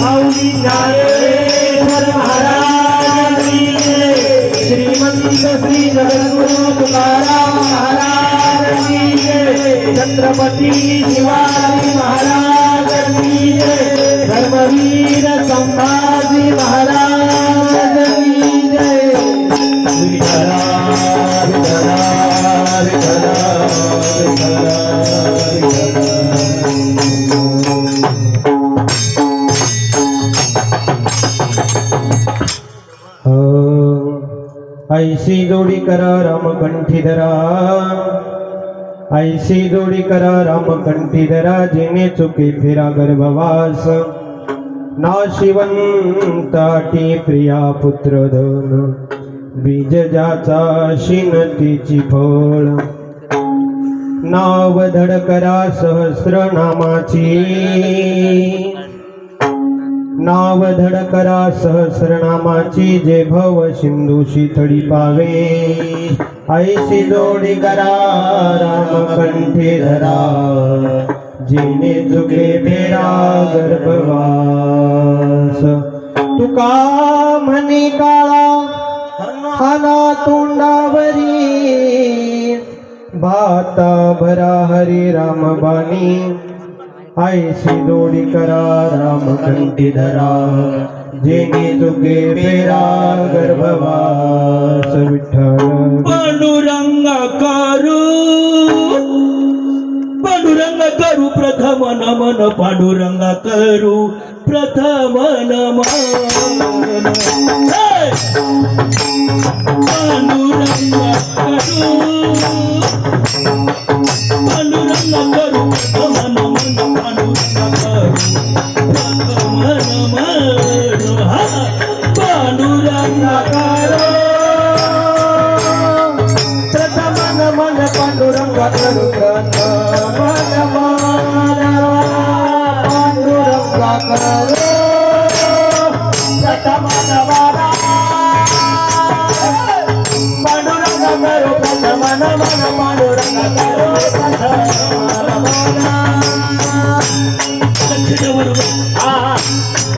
माऊली ज्ञानेश्वर महाराज की जय। श्रीमंत श्री जगद्गुरु तुकाराम महाराज की जय। छत्रपती शिवाजी महाराज की जय। धर्मवीर संभाजी महाराज की जय। विठला विठला विठला विठला ऐसी जोडी करा रामकंठी धरा, ऐसी जोडी करा रामकंठी धरा, जेणे चुके फिरा गर्भवास, नाशिवंताटी प्रिया पुत्र धन, बीज ज्याचा शिनतीची फळ, नाव धड करा सहस्र नामाची, नाव धड करा सहस्रनामाची, जे भव सिंधूशी थडी पावे, ऐशी जोडी करा रामकंठी धरा, जेणे चुके फेरा गर्भवास, तुका म्हणे काळा हाना तोंडावरी, भाता भरा हरी राम बाणी, ऐशी जोडी करा रामकंठी धरा, जेणे चुके फेरा गर्भवास, विठ्ठल पांडुरंग करू प्रथम नमन, पांडुरंग करू प्रथम नमन, पांडुरंग करू प्रथम नमन, पांडुरंग करू प्रथम नमन, पांडुरंग करू प्रथम नमन, पांडुरंग करू प्रथम नमन, पांडुरंग करू प्रथम नमन, पांडुरंग करू प्रथम नमन.